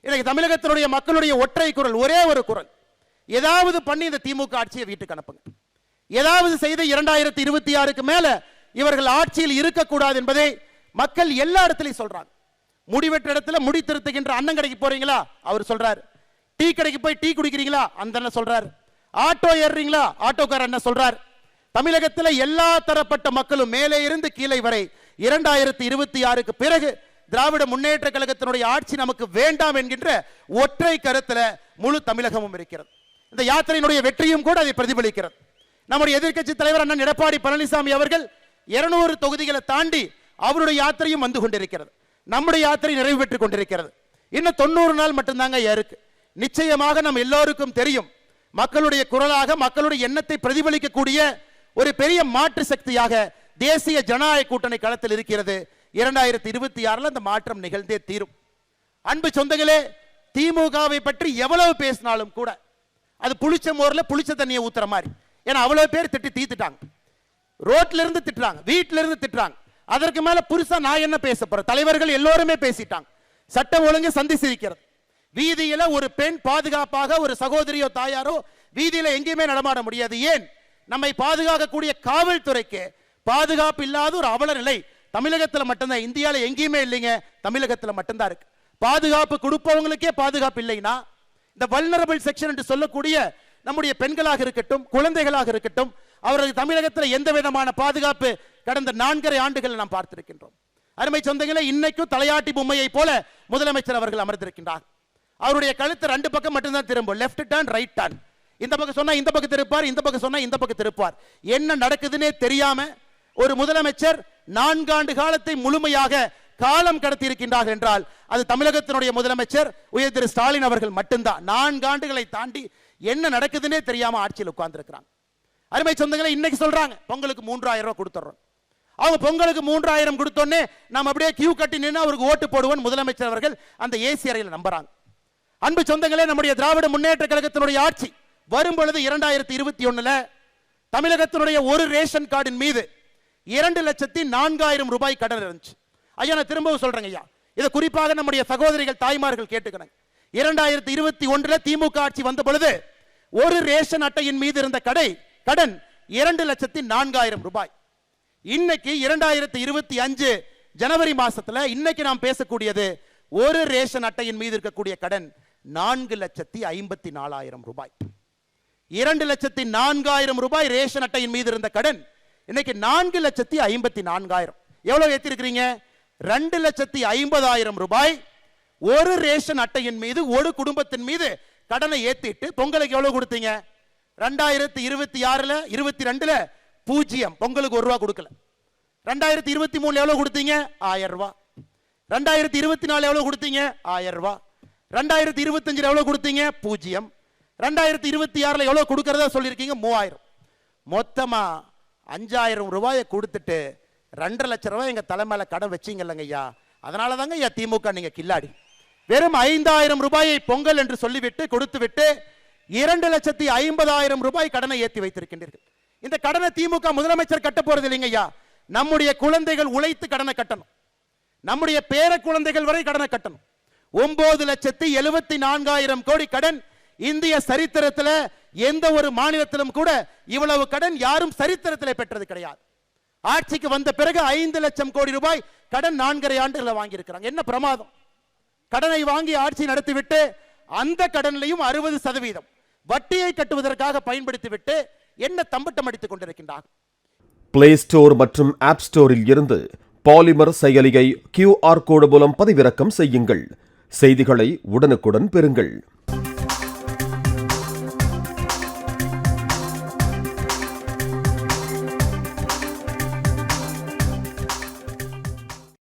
இன்னைக்கு தமிழகத்தினுடைய மக்களுடைய ஒற்றை குரல், ஒரே ஒரு குரல், ஏதாவது பண்ணி இந்த திமுக ஆட்சியை வீட்டுக்கு அனுப்புங்க. ஏதாவது செய்து 2026க்கு மேல இவர்கள் ஆட்சியில் இருக்கக்கூடாது என்பதை மக்கள் எல்லா இடத்துலையும் சொல்றாங்க. முடிவெற்ற இடத்துல முடி திருத்துகின்ற அண்ணன் கடைக்கு போறீங்களா, அவர் சொல்றாரு. டீ கடைக்கு போய் டீ குடிக்கிறீங்களா, அந்த அண்ணன் சொல்றாரு. ஆட்டோ ஏறுறீங்களா, ஆட்டோக்கார அண்ணன் சொல்றாரு. தமிழகத்தில் எல்லா தரப்பட்ட மக்களும் மேலே இருந்து கீழே வரை 2026க்கு பிறகு திராவிட முன்னேற்ற கழகத்தினுடைய ஆட்சி நமக்கு வேண்டாம் என்கின்ற ஒற்றை கருத்துல முழு தமிழகமும் இருக்கிறது. இந்த யாத்திரையினுடைய வெற்றியும் கூட அதை பிரதிபலிக்கிறது. நம்முடைய எதிர்க்கட்சி தலைவர் அண்ணன் எடப்பாடி பழனிசாமி அவர்கள் 200 தொகுதிகளை தாண்டி அவருடைய யாத்திரையும் வந்து கொண்டிருக்கிறது. நம்முடைய யாத்திரை நிறைவு பெற்றுக் கொண்டிருக்கிறது. இன்னும் 90 நாள் மட்டும்தாங்க இருக்கு. நிச்சயமாக நம்ம எல்லோருக்கும் தெரியும், மக்களுடைய குரலாக மக்களுடைய எண்ணத்தை பிரதிபலிக்கக்கூடிய ஒரு பெரிய மாற்று சக்தியாக தேசிய ஜனநாயக கூட்டணி களத்தில் இருக்கிறது. 2026 அந்த மாற்றம் நிகழ்ந்தே தீரும். அன்பு சொந்தங்களே, திமுகவை பற்றி எவ்வளவு பேசினாலும் கூட அது புளிச்ச மோர்ல புளிச்ச தண்ணியை ஊத்துற மாதிரி. ஏன்னா அவ்வளவு பேர் திட்டி தீத்துட்டாங்க. ரோட்ல இருந்து திட்டுறாங்க, வீட்டில இருந்து திட்டுறாங்க. அதற்கு மேல புதுசா நான் என்ன பேச போறேன்? தலைவர்கள் எல்லோருமே பேசிட்டாங்க. சட்டம் ஒழுங்கு சந்தி சிரிக்கிறது. வீதியில ஒரு பெண் பாதுகாப்பாக, ஒரு சகோதரியோ தாயாரோ வீதியில எங்கேயுமே நடமாட முடியாது. ஏன்? நம்மை பாதுகாக்கக்கூடிய காவல்துறைக்கு பாதுகாப்பு இல்லாத ஒரு அவல நிலை தமிழகத்தில் மட்டும்தான், இந்தியாவில் எங்கேயுமே இல்லைங்க, தமிழகத்தில் மட்டும்தான் இருக்கு. பாதுகாப்பு கொடுப்பவங்களுக்கே பாதுகாப்பு இல்லைன்னா, இந்த வல்னரபிள் செக்ஷன் என்று சொல்லக்கூடிய நம்முடைய பெண்களாக இருக்கட்டும், குழந்தைகளாக இருக்கட்டும், அவர்களுக்கு தமிழகத்தில் எந்த விதமான பாதுகாப்பு கடந்த 4.5 ஆண்டுகள் நாம் பார்த்திருக்கின்றோம். அருமை சொந்தங்களே, இன்னைக்கும் தலையாட்டி பொம்மையை போல முதலமைச்சர் அவர்கள் அமர்ந்திருக்கின்றார். அவருடைய கழுத்து 2 பக்கம் மட்டும்தான் திரும்பும், லெஃப்ட் டர்ன் ரைட் டர்ன். இந்த பக்கம் சொன்னா இந்த பக்கம் திருப்பார், இந்த பக்கம் சொன்னா இந்த பக்கம் திருப்பார். என்ன நடக்குதுன்னே தெரியாம ஒரு முதலமைச்சர் 4 ஆண்டு காலத்தை முழுமையாக காலம் கடத்தி இருக்கின்றார்கள் என்றால் அது தமிழகத்தினுடைய முதலமைச்சர் உயர் திரு ஸ்டாலின் அவர்கள் மட்டும்தான். 4 ஆண்டுகளை தாண்டி என்ன நடக்குதுன்னே தெரியாம ஆட்சியில் உட்கார்ந்து இருக்கிறாங்க. அருமை சொந்தங்களை, இன்னைக்கு சொல்றாங்க பொங்கலுக்கு 3000 ரூபாய் கொடுத்துறோம். அவங்க பொங்கலுக்கு 3000 கொடுத்தோன்னே நாம் அப்படியே கியூ கட்டி நின்று அவருக்கு ஓட்டு போடுவோம் முதலமைச்சர் அவர்கள் அந்த ஏசி அறையில் நம்புறாங்க. அன்பு சொந்தங்களே, நம்முடைய திராவிட முன்னேற்ற கழகத்தினுடைய ஆட்சி வரும் பொழுது 2021 தமிழகத்தினுடைய ஒரு ரேஷன் கார்டின் மீது 2,04,000 ரூபாய் கடன் இருந்துச்சு. ஐயா, நான் திரும்பவும் சொல்றேங்க ஐயா, இதை குறிப்பாக நம்முடைய சகோதரிகள் தாய்மார்கள் கேட்டுக்கிறாங்க. 2021 திமுக ஆட்சி வந்த பொழுது ஒரு ரேஷன் அட்டையின் மீது இருந்த கடன் 2,04,000 ரூபாய். இன்னைக்கு 2025 ஜனவரி மாசத்துல இன்னைக்கு நாம் பேசக்கூடியது ஒரு ரேஷன் அட்டையின் மீது இருக்கக்கூடிய கடன் 4,54,000 ரூபாய். 2,04,000 ரூபாய் ரேஷன் அட்டையின் மீது இருந்த கடன் இன்னைக்கு 4,54,000. எவ்வளவு ஏத்திருக்கிறீங்க? 2,50,000 ரூபாய் ஒரு ரேஷன் அட்டையின் மீது ஒரு குடும்பத்தின் மீது கடனை ஏத்திட்டு பொங்கலுக்கு எவ்வளவு கொடுத்தீங்க? 2026 22 0, பொங்கலுக்கு 1 ரூபாய் கொடுக்கல. 2023 எவ்வளவு கொடுத்தீங்க? 1000 ரூபாய். 2024 எவ்வளவு கொடுத்தீங்க? 1000 ரூபாய். 2025 எவ்வளவு கொடுத்தீங்க? 0. 2026 எவ்வளவு கொடுக்கறதா சொல்லியிருக்கீங்க? 3000. மொத்தமா 5000 ரூபாயை கொடுத்துட்டு 2.5 லட்சம் ரூபாய் எங்க தலைமையில கடன் வச்சீங்க இல்லைங்க ஐயா. அதனால தாங்க ஐயா திமுக நீங்க கில்லாடி. வெறும் 5000 ரூபாயை பொங்கல் என்று சொல்லிவிட்டு கொடுத்து விட்டு 2,50,000 ரூபாய் கடனை ஏற்றி வைத்திருக்கின்றீர்கள். இந்த கடனை திமுக முதலமைச்சர் கட்ட போறது இல்லைங்க ஐயா. நம்முடைய குழந்தைகள் உழைத்து கடனை கட்டணும். நம்முடைய பேர குழந்தைகள் வரை கடனை கட்டணும். 9,74,000 கோடி கடன். இந்திய சரித்திரத்தில் எந்த ஒரு மாநிலத்திலும் கூட இவ்வளவு கடன் யாரும் சரித்திரத்தில் பெற்றது கிடையாது. ஆட்சிக்கு வந்த பிறகு 5 லட்சம் கோடி ரூபாய் கடன் 4.5 ஆண்டுகளை வாங்கி இருக்கிறாங்க. என்ன பிரமாதம்! கடனை வாங்கி ஆட்சி நடத்திவிட்டு அந்த கடனிலையும் 60% வட்டியை கட்டுவதற்காக பயன்படுத்திவிட்டு என்ன தம்பட்டம் அடித்துக் கொண்டிருக்கின்றார். பிளே ஸ்டோர் மற்றும் ஆப் ஸ்டோரில் இருந்து பாலிமர் செயலியை QR கோடு மூலம் பதிவிறக்கம் செய்யுங்கள். செய்திகளை உடனுக்குடன் பெறுங்கள்.